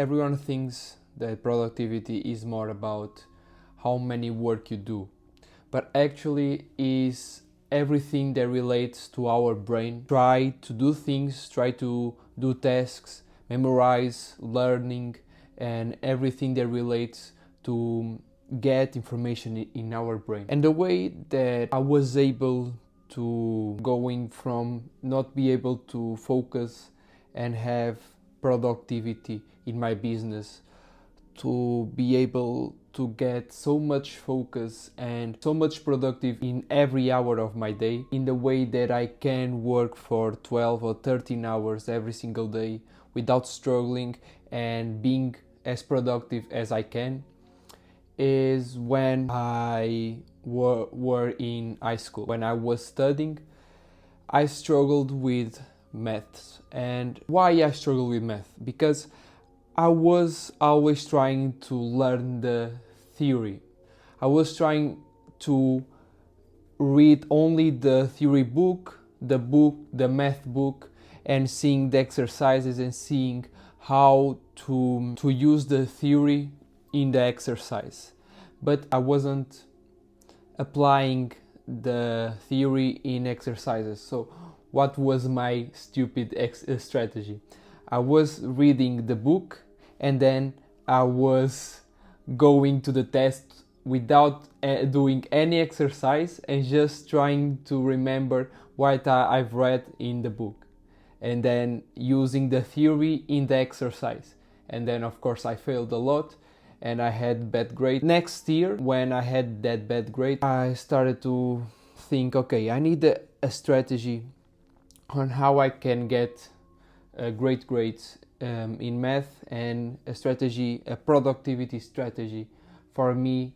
Everyone thinks that productivity is more about how many work you do, but actually is everything that relates to our brain. Try to do things, try to do tasks, memorize, learning, and everything that relates to get information in our brain. And the way that I was able to going from not be able to focus and have productivity in my business to be able to get so much focus and so much productive in every hour of my day, in the way that I can work for 12 or 13 hours every single day without struggling and being as productive as I can, is when I were in high school. When I was studying, I struggled with maths. And why I struggled with math? Because I was always trying to learn the theory. I was trying to read only the theory book, the math book, and seeing the exercises and seeing how to use the theory in the exercise. But I wasn't applying the theory in exercises. So what was my stupid strategy? I was reading the book and then I was going to the test without doing any exercise and just trying to remember what I've read in the book, and then using the theory in the exercise. And then of course I failed a lot and I had bad grade. Next year, when I had that bad grade, I started to think, okay, I need a strategy on how I can get great grades in math, and a productivity strategy for me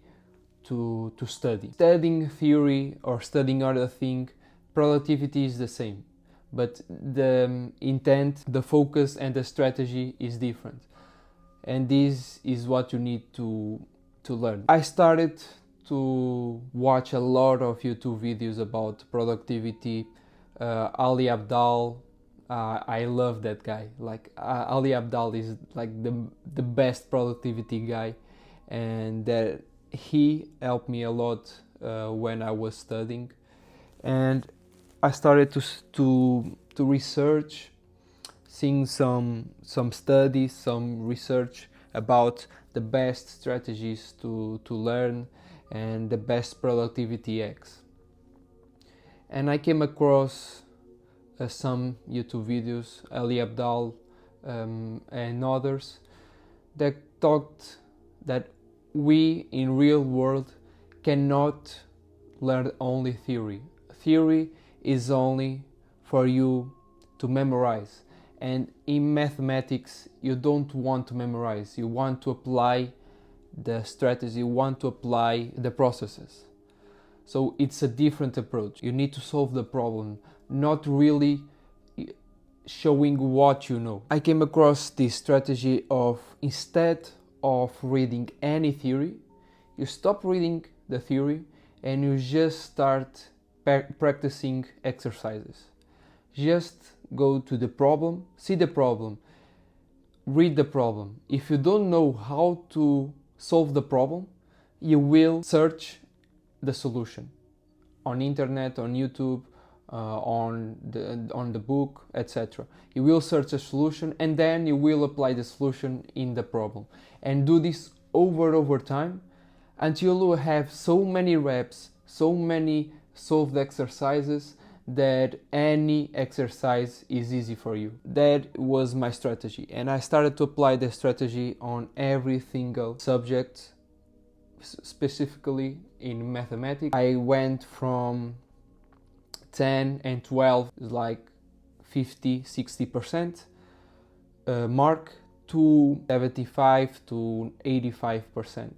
to study. Studying theory or studying other thing, productivity is the same, but the intent, the focus and the strategy is different. And this is what you need to learn. I started to watch a lot of YouTube videos about productivity. Ali Abdaal, I love that guy. Like Ali Abdaal is like the best productivity guy, and that he helped me a lot when I was studying. And I started to research, seeing some studies, some research about the best strategies to learn and the best productivity hacks. And I came across some YouTube videos, Ali Abdaal and others, that talked that we in real world cannot learn only theory. Theory is only for you to memorize. And in mathematics, you don't want to memorize, you want to apply the strategy, you want to apply the processes. So it's a different approach. You need to solve the problem, not really showing what you know. I came across this strategy of, instead of reading any theory, you stop reading the theory and you just start practicing exercises. Just go to the problem, see the problem, read the problem. If you don't know how to solve the problem, you will search the solution on internet, on YouTube, on the book, etc. You will search a solution and then you will apply the solution in the problem, and do this over time until you have so many reps, so many solved exercises that any exercise is easy for you. That was my strategy, and I started to apply the strategy on every single subject, specifically in mathematics. I went from 10 and 12, like 50-60% mark, to 75 to 85%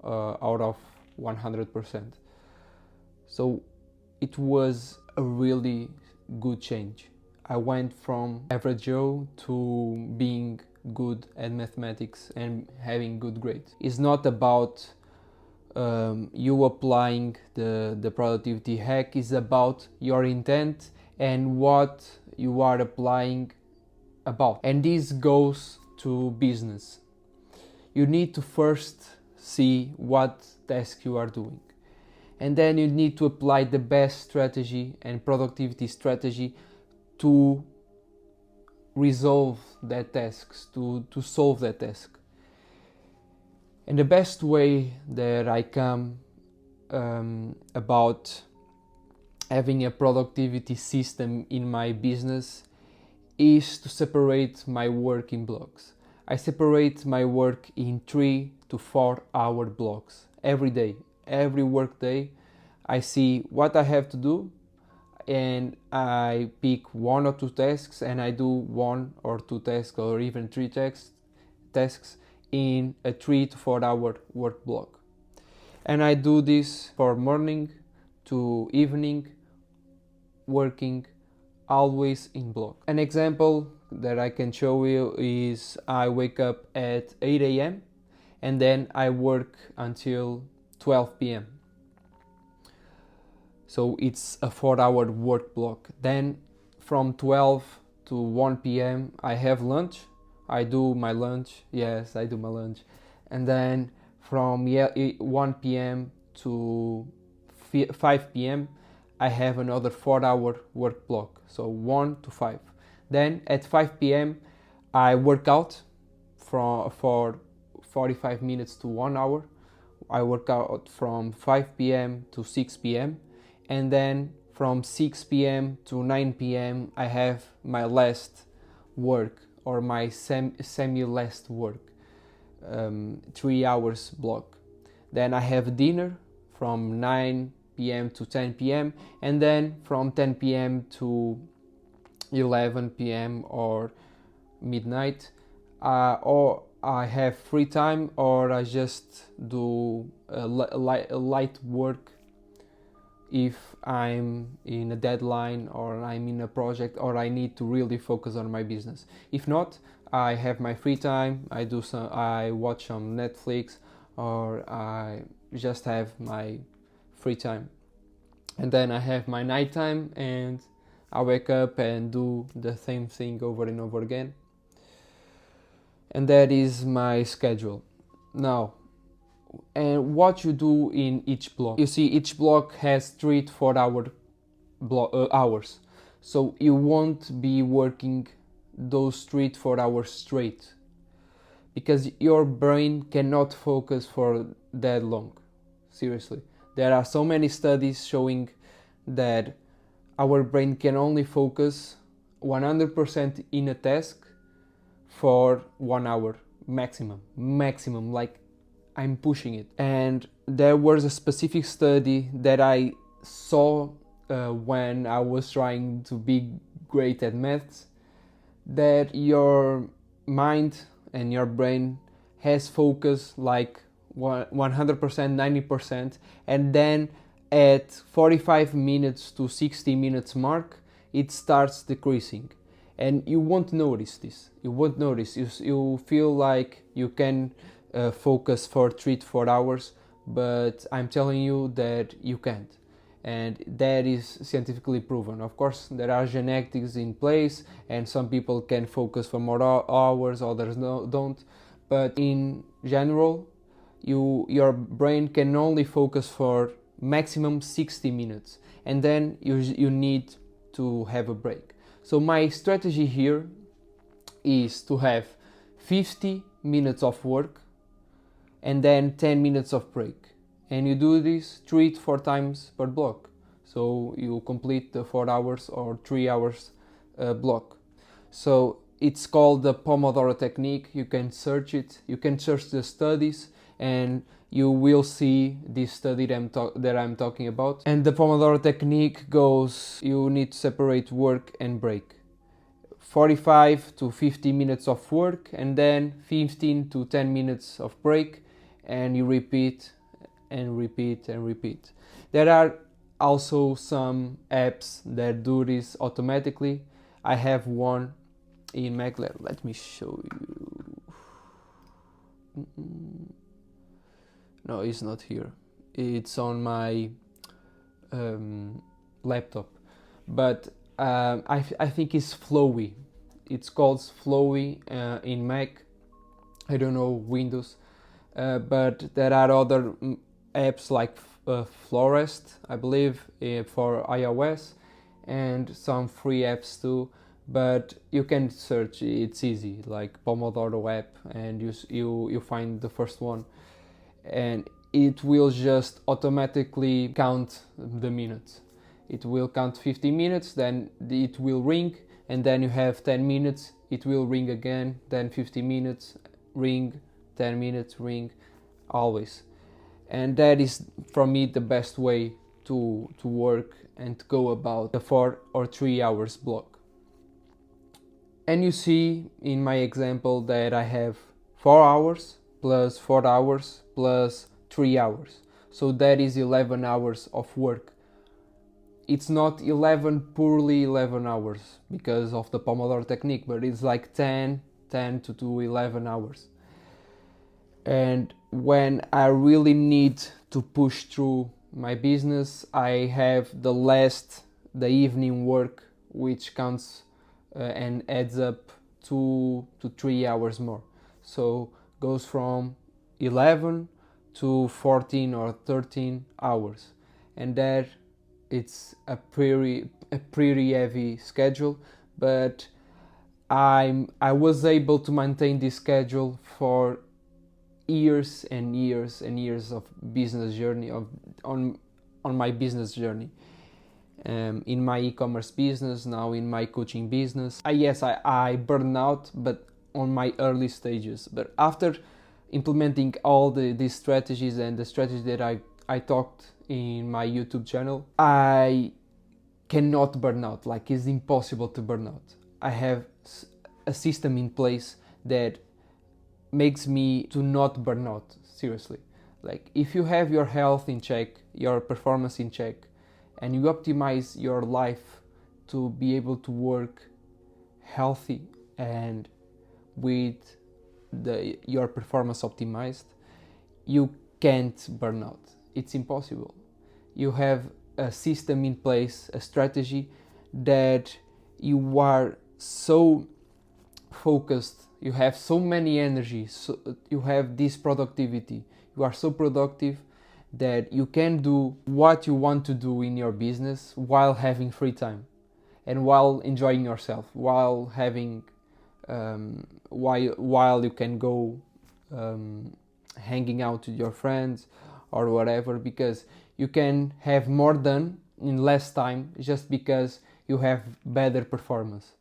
out of 100%. So it was a really good change. I went from average Joe to being good at mathematics and having good grades. It's not about you applying the productivity hack, is about your intent and what you are applying about. And this goes to business, you need to first see what task you are doing. And then you need to apply the best strategy and productivity strategy to resolve that task, to solve that task. And the best way that I come about having a productivity system in my business is to separate my work in blocks. I separate my work in 3 to 4 hour blocks every day. Every work day I see what I have to do, and I pick 1 or 2 tasks and I do 1 or 2 tasks or even 3 tasks in a 3 to 4 hour work block. And I do this for morning to evening, working always in block. An example that I can show you is I wake up at 8 a.m. and then I work until 12 p.m. So it's a 4-hour work block. Then from 12 to 1 p.m. I have lunch. I do my lunch. Yes, I do my lunch. And then from 1 p.m. to 5 p.m. I have another 4-hour work block. So 1 to 5. Then at 5 p.m. I work out for 45 minutes to 1 hour. I work out from 5 p.m. to 6 p.m. and then from 6 p.m. to 9 p.m. I have my last work, or my semi-last work, 3 hours block. Then I have dinner from 9 p.m. to 10 p.m. and then from 10 p.m. to 11 p.m. or midnight, or I have free time, or I just do a light work if I'm in a deadline or I'm in a project or I need to really focus on my business. If not, I have my free time, I watch some Netflix, or I just have my free time. And then I have my nighttime and I wake up and do the same thing over and over again. And that is my schedule. Now, and what you do in each block. You see, each block has 3 to 4 hours. So you won't be working those 3 to 4 hours straight, because your brain cannot focus for that long. Seriously. There are so many studies showing that our brain can only focus 100% in a task for 1 hour maximum, like I'm pushing it. And there was a specific study that I saw when I was trying to be great at maths, that your mind and your brain has focus like 100%, 90%, and then at 45 minutes to 60 minutes mark it starts decreasing, and you won't notice this. You feel like you can focus for 3 to 4 hours, but I'm telling you that you can't, and that is scientifically proven. Of course, there are genetics in place, and some people can focus for more hours, others don't, but in general, your brain can only focus for maximum 60 minutes, and then you need to have a break. So my strategy here is to have 50 minutes of work and then 10 minutes of break, and you do this 3 to 4 times per block, so you complete the 4 hours or 3 hours block. So it's called the Pomodoro technique. You can search it, you can search the studies, and you will see this study that I'm talking about. And the Pomodoro technique goes, you need to separate work and break. 45 to 50 minutes of work and then 15 to 10 minutes of break, and you repeat and repeat and repeat. There are also some apps that do this automatically. I have one in Mac. Let me show you. No, it's not here. It's on my laptop. But I think it's Flowy. It's called Flowy in Mac, I don't know Windows, but there are other apps like Florest, I believe, for iOS, and some free apps too. But you can search; it's easy, like Pomodoro app, and you find the first one, and it will just automatically count the minutes. It will count 50 minutes, then it will ring, and then you have 10 minutes, it will ring again, then 50 minutes, ring, 10 minutes, ring, always. And that is, for me, the best way to work and to go about the 4 or 3 hours block. And you see in my example that I have 4 hours plus 4 hours plus 3 hours. So that is 11 hours of work. It's not 11 purely 11 hours because of the Pomodoro technique, but it's like 10 to 11 hours. And when I really need to push through my business, I have the evening work, which counts and adds up to 3 hours more. So goes from 11 to 14 or 13 hours, and that it's a pretty heavy schedule, but I was able to maintain this schedule for years and years and years of business journey on my business journey, in my e-commerce business, now in my coaching business. I burn out, but on my early stages. But after implementing all these strategies and the strategies that I talked in my YouTube channel, I cannot burn out. Like, it's impossible to burn out. I have a system in place that makes me to not burn out, seriously. Like, if you have your health in check, your performance in check, and you optimize your life to be able to work healthy and with your performance optimized, you can't burn out. It's impossible. You have a system in place, a strategy that you are so focused, you have so many energy, so you have this productivity, you are so productive that you can do what you want to do in your business while having free time and while enjoying yourself, while having while you can go hanging out with your friends or whatever, because you can have more done in less time just because you have better performance.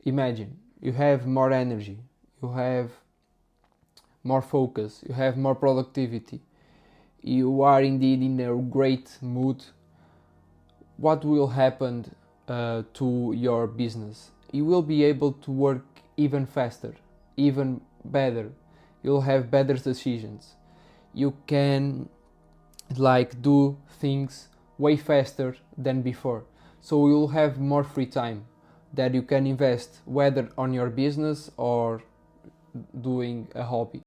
Imagine, you have more energy, you have more focus, you have more productivity, you are indeed in a great mood. What will happen to your business? You will be able to work even faster, even better. You'll have better decisions. You can do things way faster than before. So you'll have more free time that you can invest whether on your business or doing a hobby.